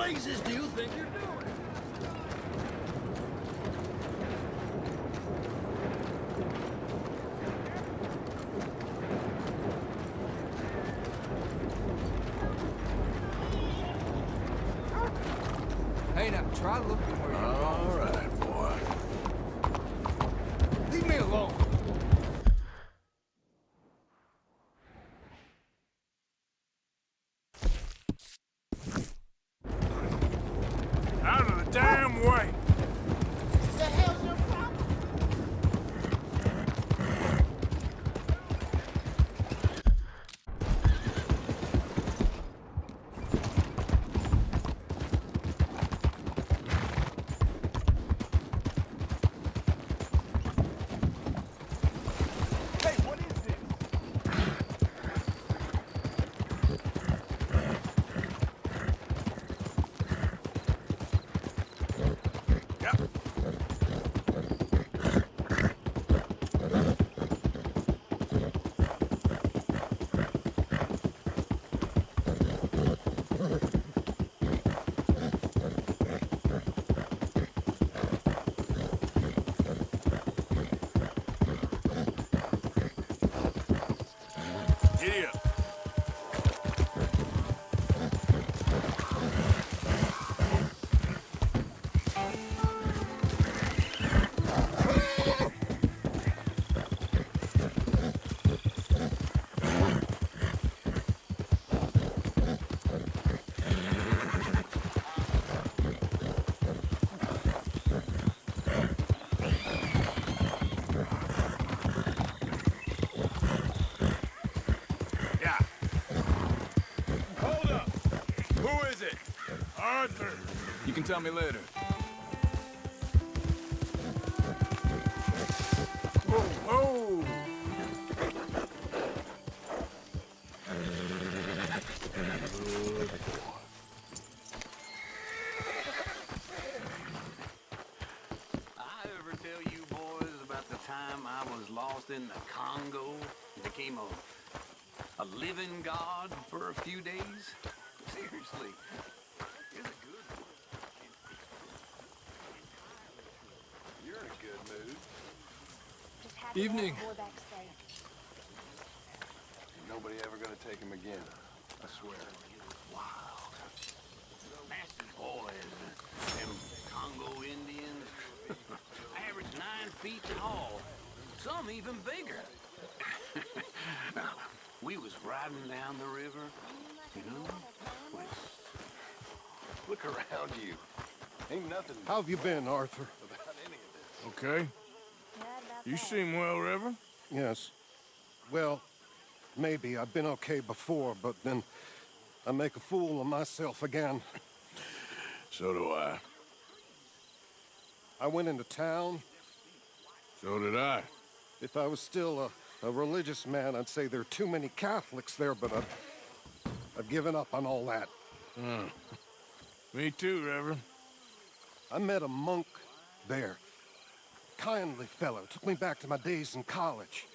blazes do you think you're doing? Hey, now, try looking where you're going. All right, boy. Leave me alone. Out of the damn way! The hell's your problem? Hey, what is this? Giddy up. Yeah. Hold up. Who is it? Arthur. You can tell me later. Whoa. I ever tell you boys about the time I was lost in the Congo and became a living god for a few days? Seriously. It's a good one. You're in a good mood. Just happy Evening. to have boy back safe. Nobody ever gonna take him again. I swear. Wild. Massive boys. Them Congo Indians. Average 9 feet tall. Some even bigger. Now, we was riding down the river, you know? Look around you. Ain't nothing How have you been, Arthur? about any of this. Okay. Yeah, about You that. seem well, Reverend. Yes. Well, maybe. I've been okay before, but then I make a fool of myself again. So do I. I went into town. So did I. If I was still a religious man, I'd say there are too many Catholics there, but I've given up on all that. Me too, Reverend. I met a monk there. Kindly fellow. Took me back to my days in college.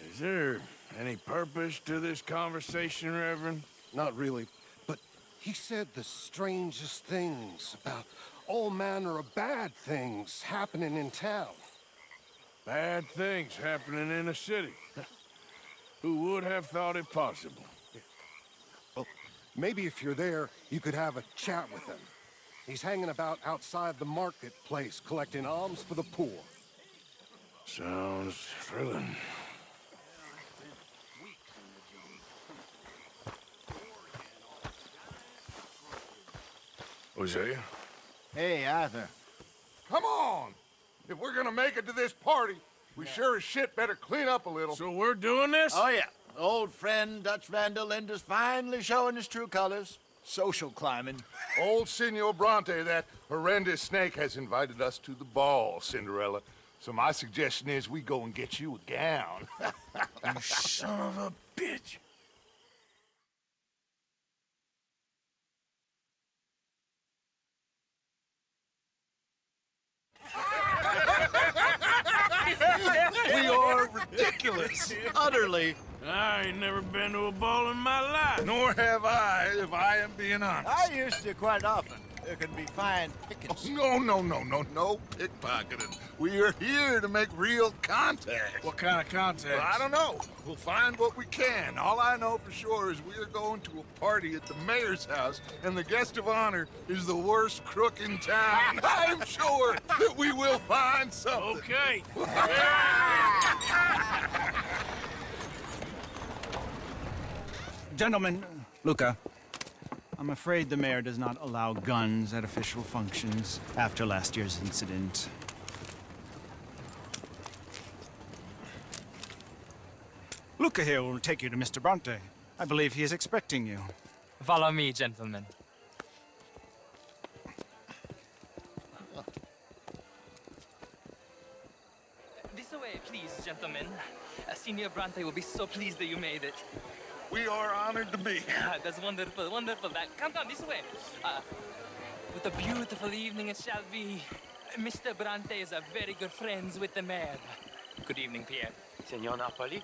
Is there any purpose to this conversation, Reverend? Not really, but he said the strangest things about all manner of bad things happening in town. Bad things happening in a city. Who would have thought it possible? Well, maybe if you're there, you could have a chat with him. He's hanging about outside the marketplace collecting alms for the poor. Sounds thrilling. Hosea? Hey, Arthur. Come on! If we're gonna make it to this party, we sure as shit better clean up a little. So we're doing this? Oh, yeah. Old friend Dutch Van der Linde's finally showing his true colors. Social climbing. Old Senor Bronte, that horrendous snake, has invited us to the ball, Cinderella. So my suggestion is we go and get you a gown. You son of a bitch. We are ridiculous. Utterly. I ain't never been to a ball in my life. Nor have I, if I am being honest. I used to quite often. there can be fine pickings. No pickpocketing. We are here to make real contact. What kind of contact? Well, I don't know. We'll find what we can. All I know for sure is we are going to a party at the mayor's house, and the guest of honor is the worst crook in town. I'm sure that we will find something. Okay. Gentlemen, Luca, I'm afraid the mayor does not allow guns at official functions after last year's incident. Luca here will take you to Mr. Bronte. I believe he is expecting you. Follow me, gentlemen. This way, please, gentlemen. Senior Bronte will be so pleased that you made it. We are honored to be here. That's wonderful, wonderful. Come this way. What a beautiful evening it shall be. Mr. Bronte is a very good friends with the mayor. Good evening, Pierre. Senor Napoli?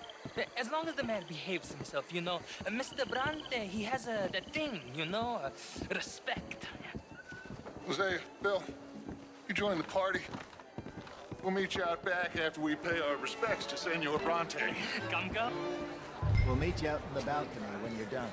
As long as the mayor behaves himself, you know. Mr. Bronte, he has that thing, you know, respect. Jose, Bill, you join the party. We'll meet you out back after we pay our respects to Senor Bronte. Come. We'll meet you out in the balcony when you're done.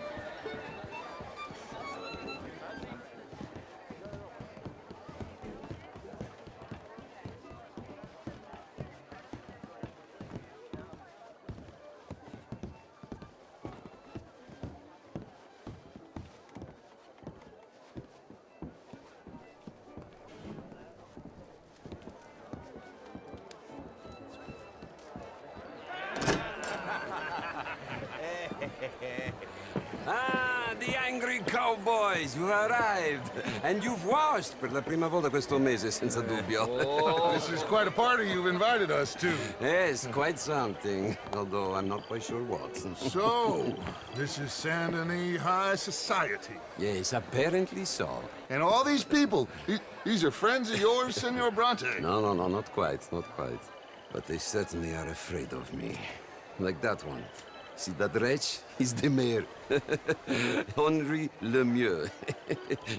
Ah, the angry cowboys, you arrived. And you've washed per la prima volta questo mese, senza dubbio. This is quite a party you've invited us to. Yes, quite something. Although I'm not quite sure what. So, this is Saint Denis High Society. Yes, apparently so. And all these people, these are friends of yours, Senor Bronte? No, not quite, not quite. But they certainly are afraid of me. Like that one. See that wretch? He's the mayor. Henri Lemieux.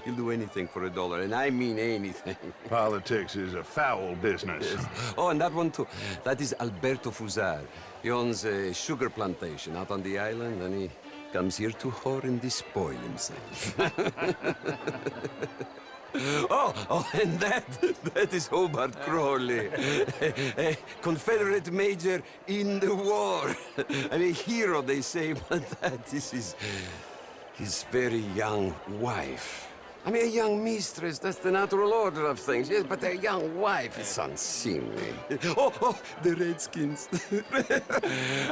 He'll do anything for $1, and I mean anything. Politics is a foul business. Yes. Oh, and that one too. That is Alberto Fusar. He owns a sugar plantation out on the island, and he comes here to whore and despoil himself. Oh, and that is Hobart Crawley, a Confederate major in the war. I mean, a hero, they say, but that is his very young wife. I mean, a young mistress, that's the natural order of things, yes, but a young wife, it's unseemly. Oh, the Redskins.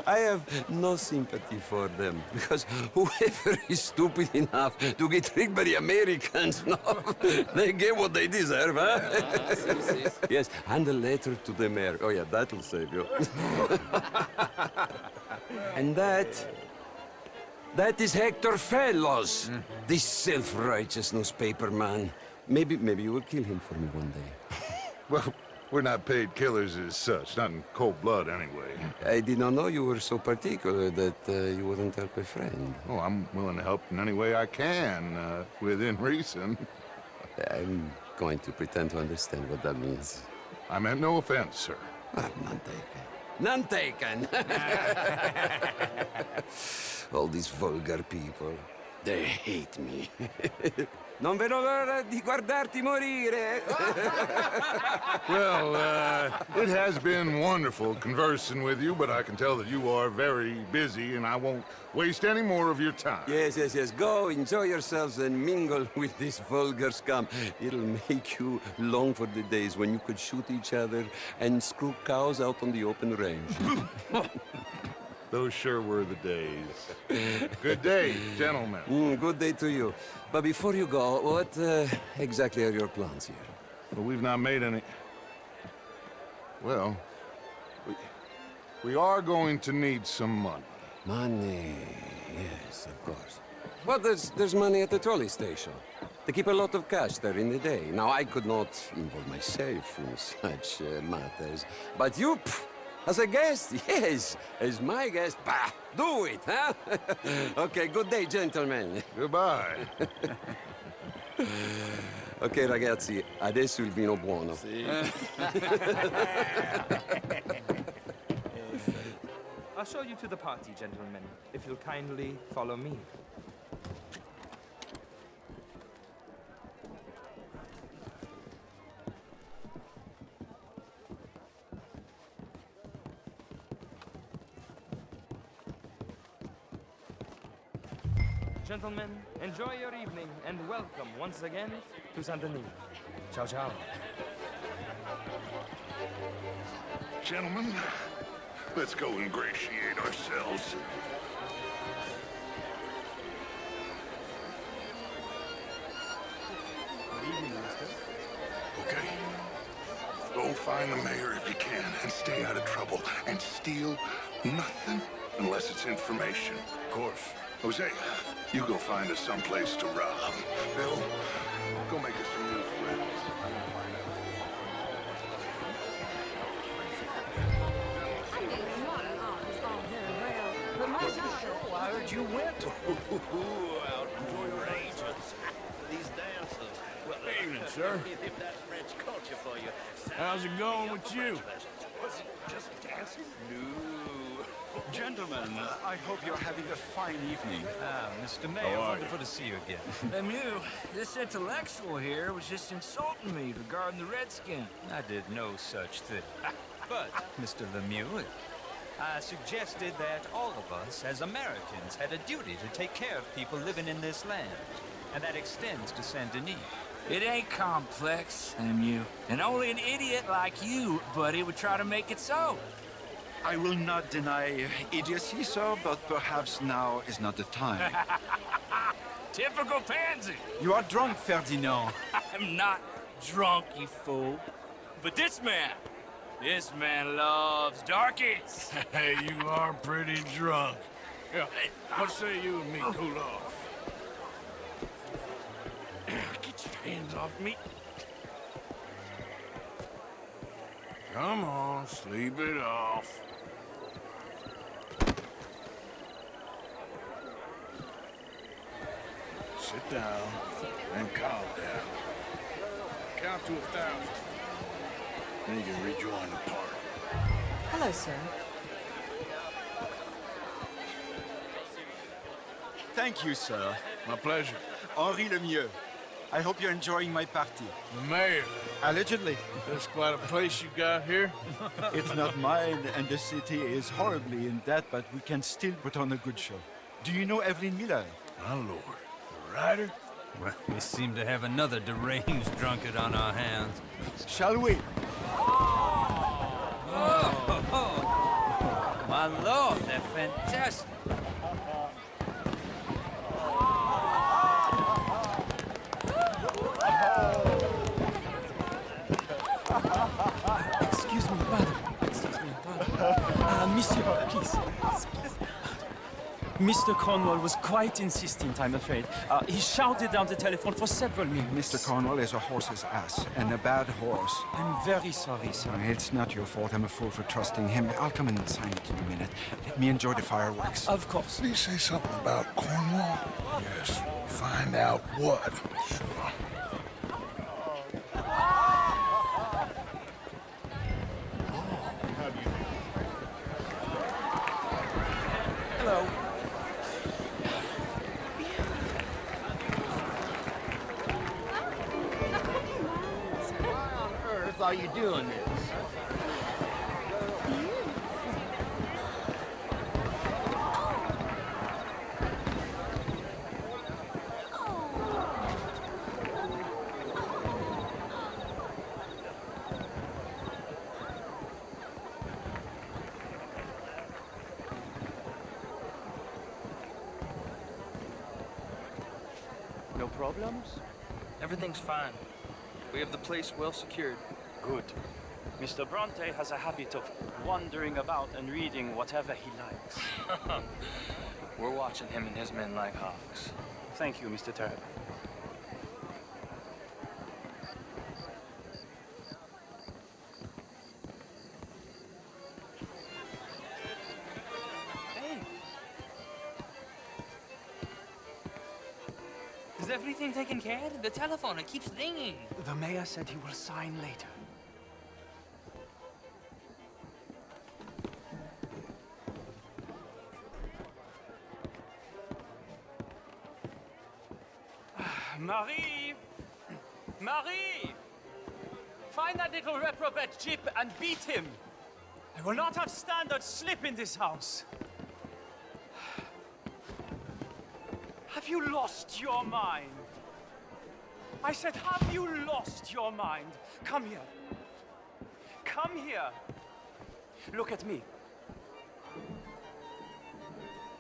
I have no sympathy for them, because whoever is stupid enough to get tricked by the Americans, no, they get what they deserve, huh? Yes, and a letter to the mayor. Oh, yeah, that'll save you. And that is Hector Fellows, this self-righteous newspaper man. Maybe you will kill him for me one day. Well, we're not paid killers as such, not in cold blood anyway. I did not know you were so particular that you wouldn't help a friend. Oh, I'm willing to help in any way I can, within reason. I'm going to pretend to understand what that means. I meant no offense, sir. None taken. None taken! All these vulgar people, they hate me. Non vedo l'ora di guardarti morire. Well, it has been wonderful conversing with you, but I can tell that you are very busy, and I won't waste any more of your time. Yes. Go, enjoy yourselves, and mingle with this vulgar scum. It'll make you long for the days when you could shoot each other and screw cows out on the open range. Those sure were the days. Good day, gentlemen. Good day to you. But before you go, what exactly are your plans here? Well, we've not made any... Well, we are going to need some money. Money, yes, of course. Well, there's money at the trolley station. They keep a lot of cash there in the day. Now, I could not involve myself in such matters. But you, as a guest, yes, as my guest, bah, do it, huh? Okay, good day, gentlemen. Goodbye. Ok, ragazzi, adesso il vino buono. I'll show you to the party, gentlemen, if you'll kindly follow me. Gentlemen, enjoy your evening and welcome once again to Saint Denis. Ciao, ciao. Gentlemen, let's go ingratiate ourselves. Good evening, mister. Okay. Go find the mayor if you can and stay out of trouble. And steal nothing unless it's information. Of course. Hosea, you go find us someplace to rob. Bill, go make us some new friends. I heard you went. Outrageous. These dances. Well, Evening, sir. If that's French culture for you. How's it going with you? Was it just dancing? No. Gentlemen, I hope you're having a fine evening. Mr. Mayor, How are wonderful you? to see you again. Lemieux, this intellectual here was just insulting me regarding the Redskin. I did no such thing. But, Mr. Lemieux, I suggested that all of us, as Americans, had a duty to take care of people living in this land. And that extends to Saint Denis. It ain't complex, Lemieux. And only an idiot like you, buddy, would try to make it so. I will not deny idiocy, sir, but perhaps now is not the time. Typical pansy. You are drunk, Ferdinand. I'm not drunk, you fool. But this man loves darkies. Hey, you are pretty drunk. Yeah, what say you and me cool off? Get your hands off me. Come on, sleep it off. Sit down and calm down. Count to 1,000. Then you can rejoin the party. Hello, sir. Thank you, sir. My pleasure. Henri Lemieux. I hope you're enjoying my party. The mayor. Allegedly. That's quite a place you got here. It's not mine, and the city is horribly in debt, but we can still put on a good show. Do you know Evelyn Miller? My lord. The writer? Well, we seem to have another deranged drunkard on our hands. Shall we? Oh, my lord, they're fantastic. Excuse me, pardon. Monsieur, please. Mr. Cornwall was quite insistent, I'm afraid. He shouted down the telephone for several minutes. Mr. Cornwall is a horse's ass, and a bad horse. I'm very sorry, sir. It's not your fault. I'm a fool for trusting him. I'll come and sign it in a minute. Let me enjoy the fireworks. Of course. Did he say something about Cornwall? Yes. Find out what. Sure. Hello. Why on earth are you doing this? No problems? Everything's fine. We have the place well secured. Good. Mr. Bronte has a habit of wandering about and reading whatever he likes. We're watching him and his men like hawks. Thank you, Mr. Turner. Is everything taken care of? The telephone, it keeps ringing. The mayor said he will sign later. Marie! Marie! Find that little reprobate Jip and beat him! I will not have standard slip in this house. Have you lost your mind? I said, have you lost your mind? Come here. Come here. Look at me.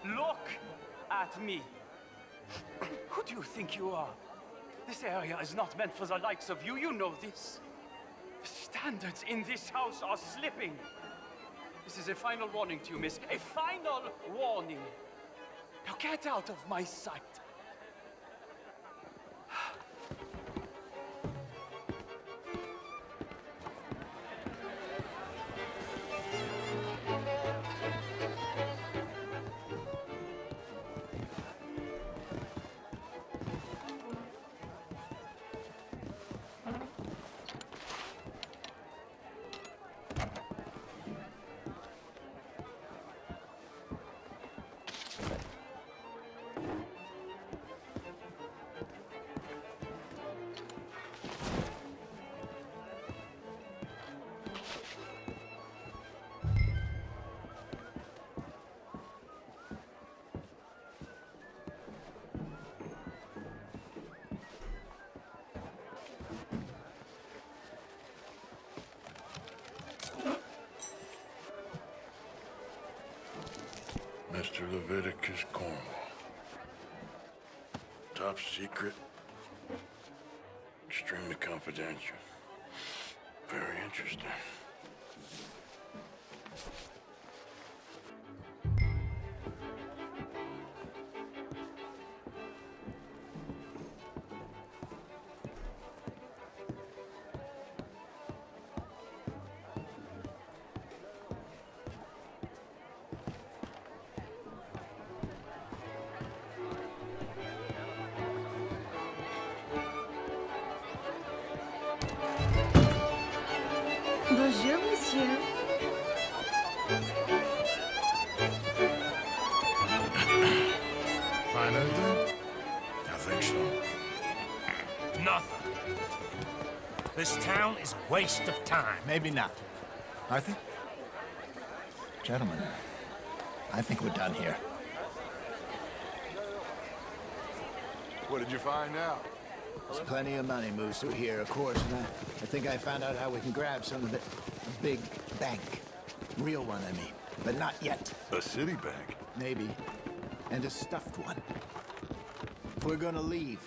Look at me. Who do you think you are? This area is not meant for the likes of you. You know this. The standards in this house are slipping. This is a final warning to you, miss. A final warning. Now get out of my sight. Mr. Leviticus Cornwall. Top secret. Extremely confidential. Very interesting. Bonjour, monsieur. Find anything? I think so. Nothing. This town is a waste of time. Maybe not. Arthur? Gentlemen, I think we're done here. What did you find out? There's plenty of money moves through here, of course, and I think I found out how we can grab some of it. A big bank. Real one, I mean. But not yet. A city bank? Maybe. And a stuffed one. If we're gonna leave,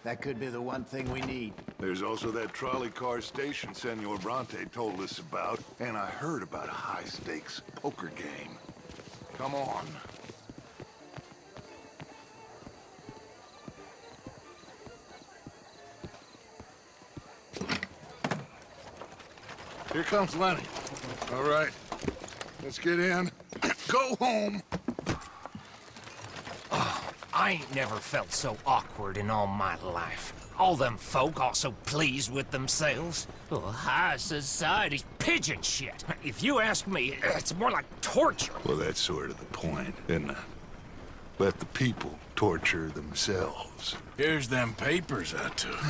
that could be the one thing we need. There's also that trolley car station Senor Bronte told us about, and I heard about a high-stakes poker game. Come on. Here comes Lenny. All right, let's get in. Go home. I ain't never felt so awkward in all my life. All them folk all so pleased with themselves. Oh, high society's pigeon shit. If you ask me, it's more like torture. Well, that's sort of the point, isn't it? Let the people torture themselves. Here's them papers I took.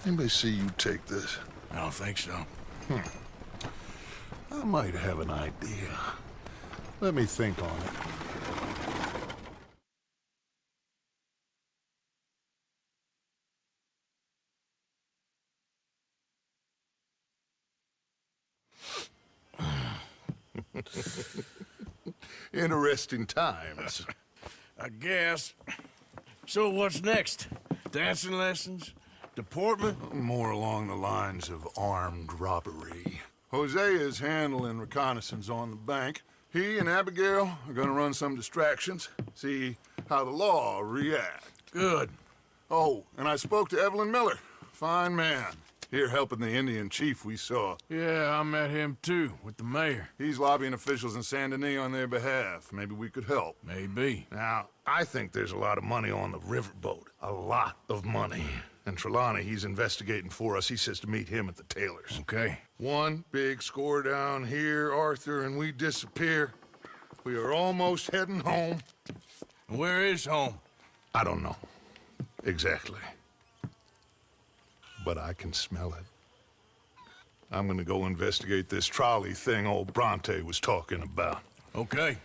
Anybody see you take this? I don't think so. I might have an idea. Let me think on it. Interesting times. I guess. So what's next? Dancing lessons? Deportment? More along the lines of armed robbery. Hosea is handling reconnaissance on the bank. He and Abigail are gonna run some distractions, see how the law reacts. Good. Oh, and I spoke to Evelyn Miller. Fine man. Here helping the Indian chief we saw. Yeah, I met him too, with the mayor. He's lobbying officials in Saint Denis on their behalf. Maybe we could help. Maybe. Now, I think there's a lot of money on the riverboat. A lot of money. And Trelawney, he's investigating for us. He says to meet him at the Taylor's. Okay. One big score down here, Arthur, and we disappear. We are almost heading home. Where is home? I don't know. Exactly. But I can smell it. I'm gonna go investigate this trolley thing old Bronte was talking about. Okay.